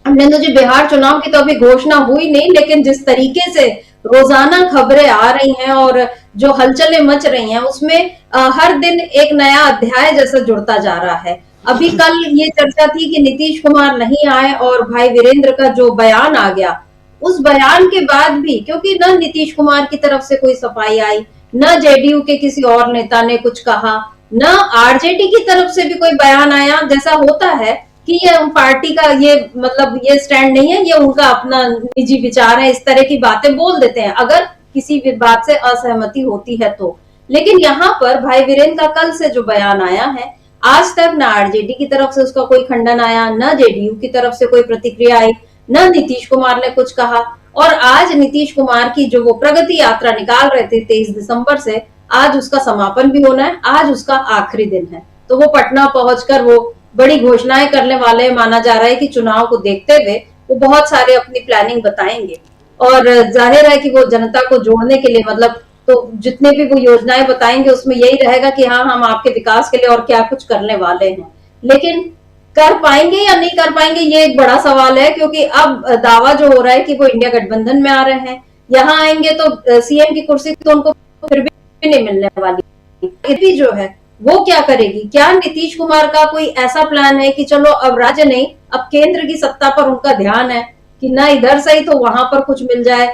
अमरिंदर जी, बिहार चुनाव की तो अभी घोषणा हुई नहीं, लेकिन जिस तरीके से रोजाना खबरें आ रही हैं और जो हलचलें मच रही हैं उसमें हर दिन एक नया अध्याय जैसा जुड़ता जा रहा है। अभी कल ये चर्चा थी कि नीतीश कुमार नहीं आए और भाई वीरेंद्र का जो बयान आ गया, उस बयान के बाद भी, क्योंकि न नीतीश कुमार की तरफ से कोई सफाई आई, न जेडीयू के किसी और नेता ने कुछ कहा, न आरजेडी की तरफ से भी कोई बयान आया, जैसा होता है कि ये पार्टी का ये मतलब ये स्टैंड नहीं है, ये उनका अपना निजी विचार है, इस तरह की बातें बोल देते हैं अगर किसी भी बात से असहमति होती है तो। लेकिन यहाँ पर भाई वीरेंद्र का कल से जो बयान आया है, आज तक न आरजेडी की तरफ से उसका कोई खंडन आया, न जेडीयू की तरफ से कोई प्रतिक्रिया आई, न नीतीश कुमार ने कुछ कहा। और आज नीतीश कुमार की जो वो प्रगति यात्रा निकाल रहे थे 23 दिसंबर से, आज उसका समापन भी होना है, आज उसका आखिरी दिन है। तो वो पटना पहुंचकर वो बड़ी घोषणाएं करने वाले माना जा रहा है कि चुनाव को देखते हुए वो बहुत सारे अपनी प्लानिंग बताएंगे। और जाहिर है कि वो जनता को जोड़ने के लिए, मतलब तो जितने भी वो योजनाएं बताएंगे उसमें यही रहेगा कि हाँ, हम आपके विकास के लिए और क्या कुछ करने वाले हैं। लेकिन कर पाएंगे या नहीं कर पाएंगे, ये एक बड़ा सवाल है, क्योंकि अब दावा जो हो रहा है कि वो इंडिया गठबंधन में आ रहे हैं, यहाँ आएंगे तो सीएम की कुर्सी तो उनको फिर भी नहीं मिलने वाली। भी जो है वो क्या करेगी? क्या नीतीश कुमार का कोई ऐसा प्लान है कि चलो अब राज्य नहीं, अब केंद्र की सत्ता पर उनका ध्यान है कि ना इधर सही तो वहां पर कुछ मिल जाए,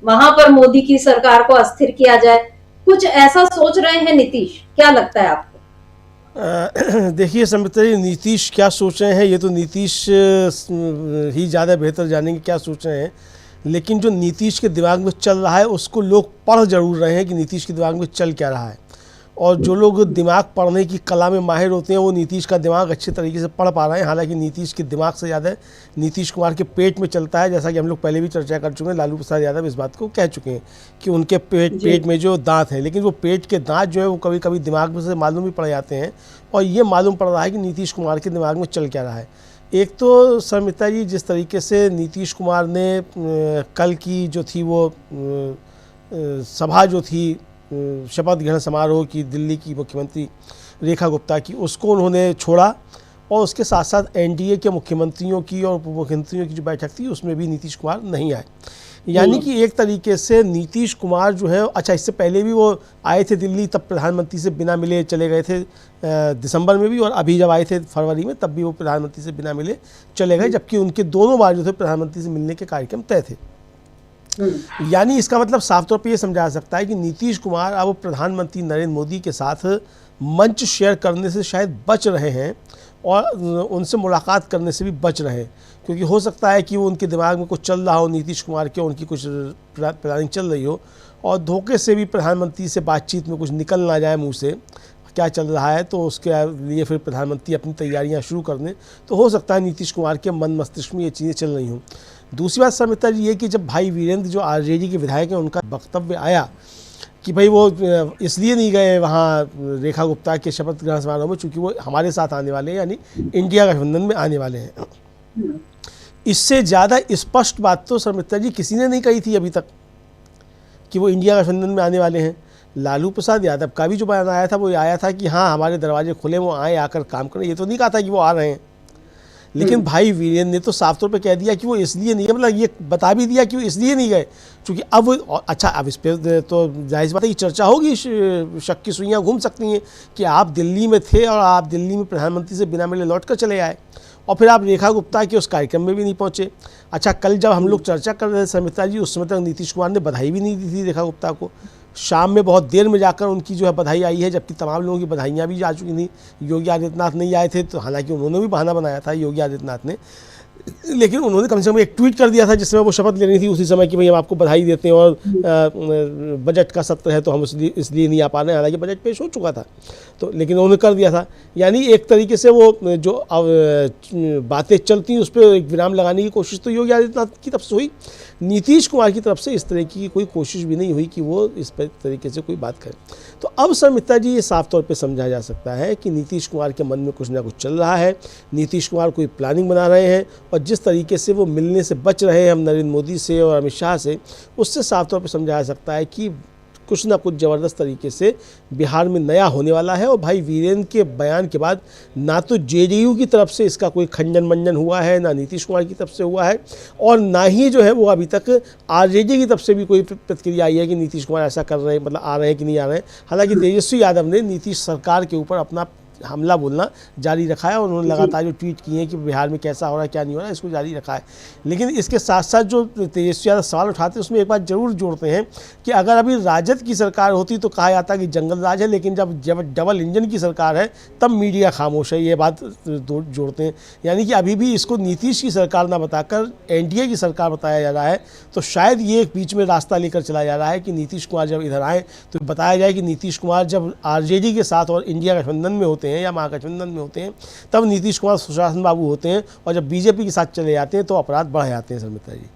वहां पर मोदी की सरकार को अस्थिर किया जाए, कुछ ऐसा सोच रहे हैं नीतीश? क्या लगता है आपको? देखिए संमित्रा जी, नीतीश क्या सोच रहे हैं ये तो नीतीश ही ज़्यादा बेहतर जानेंगे क्या सोच रहे हैं। लेकिन जो नीतीश के दिमाग में चल रहा है उसको लोग पढ़ जरूर रहे हैं कि नीतीश के दिमाग में चल क्या रहा है। और जो लोग दिमाग पढ़ने की कला में माहिर होते हैं वो नीतीश का दिमाग अच्छे तरीके से पढ़ पा रहे हैं। हालांकि नीतीश के दिमाग से ज़्यादा नीतीश कुमार के पेट में चलता है, जैसा कि हम लोग पहले भी चर्चा कर चुके हैं। लालू प्रसाद यादव इस बात को कह चुके हैं कि उनके पेट में जो दांत हैं, लेकिन वो पेट के दांत जो है वो कभी कभी दिमाग में से मालूम भी पड़ जाते हैं। और ये मालूम पड़ रहा है कि नीतीश कुमार के दिमाग में चल क्या रहा है। एक तो शर्मिता जी, जिस तरीके से नीतीश कुमार ने कल की जो थी वो सभा जो थी शपथ ग्रहण समारोह की, दिल्ली की मुख्यमंत्री रेखा गुप्ता की, उसको उन्होंने छोड़ा। और उसके साथ साथ एनडीए के मुख्यमंत्रियों की और उप मुख्यमंत्रियों की जो बैठक थी उसमें भी नीतीश कुमार नहीं आए। यानी कि एक तरीके से नीतीश कुमार जो है, अच्छा इससे पहले भी वो आए थे दिल्ली, तब प्रधानमंत्री से बिना मिले चले गए थे दिसंबर में भी, और अभी जब आए थे फरवरी में तब भी वो प्रधानमंत्री से बिना मिले चले गए, जबकि उनके दोनों बार जो थे प्रधानमंत्री से मिलने के कार्यक्रम तय थे। यानी इसका मतलब साफ तौर पे ये समझा सकता है कि नीतीश कुमार अब प्रधानमंत्री नरेंद्र मोदी के साथ मंच शेयर करने से शायद बच रहे हैं और उनसे मुलाकात करने से भी बच रहे हैं, क्योंकि हो सकता है कि वो उनके दिमाग में कुछ चल रहा हो, नीतीश कुमार के उनकी कुछ प्लानिंग चल रही हो और धोखे से भी प्रधानमंत्री से बातचीत में कुछ निकल ना जाए मुँह से क्या चल रहा है, तो उसके लिए फिर प्रधानमंत्री अपनी तैयारियां शुरू कर दें। तो हो सकता है नीतीश कुमार के मन मस्तिष्क में ये चीज़ें चल रही हों। दूसरी बात शर्मिता जी ये कि जब भाई वीरेंद्र जो आरजेडी के विधायक हैं उनका वक्तव्य आया कि भाई वो इसलिए नहीं गए वहाँ रेखा गुप्ता के शपथ ग्रहण समारोह में चूँकि वो हमारे साथ आने वाले हैं, यानी इंडिया गठबंधन में आने वाले हैं। इससे ज़्यादा स्पष्ट बात तो शर्मिता जी किसी ने नहीं कही थी अभी तक कि वो इंडिया गठबंधन में आने वाले हैं। लालू प्रसाद यादव का भी जो बयान आया था वो आया था कि हाँ हमारे दरवाजे खुले, वो आए आकर काम करें। ये तो नहीं कहा था कि वो आ रहे हैं। लेकिन भाई वीरेंद्र ने तो साफ तौर पे कह दिया कि वो इसलिए नहीं गए, मतलब ये बता भी दिया कि वो इसलिए नहीं गए क्योंकि अब अच्छा, अब इस पर तो जाहिर बात है कि चर्चा होगी, शक की सुइयाँ घूम सकती हैं कि आप दिल्ली में थे और आप दिल्ली में प्रधानमंत्री से बिना मिले लौट कर चले आए और फिर आप रेखा गुप्ता के उस कार्यक्रम में भी नहीं पहुँचे। अच्छा, कल जब हम लोग चर्चा कर रहे थे शर्मिता जी, उस समय तक नीतीश कुमार ने बधाई भी नहीं दी थी रेखा गुप्ता को। शाम में बहुत देर में जाकर उनकी जो है बधाई आई है, जबकि तमाम लोगों की बधाइयाँ भी जा चुकी थी। योगी आदित्यनाथ नहीं आए थे, तो हालांकि उन्होंने भी बहाना बनाया था योगी आदित्यनाथ ने, लेकिन उन्होंने कम से कम एक ट्वीट कर दिया था जिसमें वो शपथ ले रही थी उसी समय कि भाई हम आपको बधाई देते हैं और बजट का सत्र है तो हम इसलिए नहीं आ पा रहे हैं। हालांकि बजट पेश हो चुका था तो, लेकिन उन्होंने कर दिया था। यानी एक तरीके से वो जो बातें चलती उस पर एक विराम लगाने की कोशिश तो योगी आदित्यनाथ की तरफ से हुई। नीतीश कुमार की तरफ से इस तरह की कोई कोशिश भी नहीं हुई कि वो इस तरीके से कोई बात करे। तो अब शर्मिता जी ये साफ तौर पे समझा जा सकता है कि नीतीश कुमार के मन में कुछ ना कुछ चल रहा है। नीतीश कुमार कोई प्लानिंग बना रहे हैं और जिस तरीके से वो मिलने से बच रहे हैं हम नरेंद्र मोदी से और अमित शाह से, उससे साफ तौर पे समझा जा सकता है कि कुछ ना कुछ ज़बरदस्त तरीके से बिहार में नया होने वाला है। और भाई वीरेंद्र के बयान के बाद ना तो जेडीयू की तरफ से इसका कोई खंडन मंजन हुआ है, ना नीतीश कुमार की तरफ से हुआ है, और ना ही जो है वो अभी तक आरजेडी की तरफ से भी कोई प्रतिक्रिया आई है कि नीतीश कुमार ऐसा कर रहे हैं, मतलब आ रहे हैं कि नहीं आ रहे हैं। हालांकि तेजस्वी यादव ने नीतीश सरकार के ऊपर अपना हमला बोलना जारी रखा है और उन्होंने लगातार जो ट्वीट किए हैं कि बिहार में कैसा हो रहा है क्या नहीं हो रहा है, इसको जारी रखा है। लेकिन इसके साथ साथ जो तेजस्वी यादव सवाल उठाते हैं उसमें एक बात जरूर जोड़ते हैं कि अगर अभी राजद की सरकार होती तो कहा जाता कि जंगल राज है, लेकिन जब डबल इंजन की सरकार है तब मीडिया खामोश है, ये बात जोड़ते हैं। यानी कि अभी भी इसको नीतीश की सरकार ना बताकर एनडीए की सरकार बताया जा रहा है। तो शायद ये एक बीच में रास्ता लेकर चला जा रहा है कि नीतीश कुमार जब इधर आए तो बताया जाए कि नीतीश कुमार जब आरजेडी के साथ और इंडिया गठबंधन में होते हैं या महागठबंधन में होते हैं तब नीतीश कुमार सुशासन बाबू होते हैं, और जब बीजेपी के साथ चले जाते हैं तो अपराध बढ़ जाते हैं। सर मित्रा जी।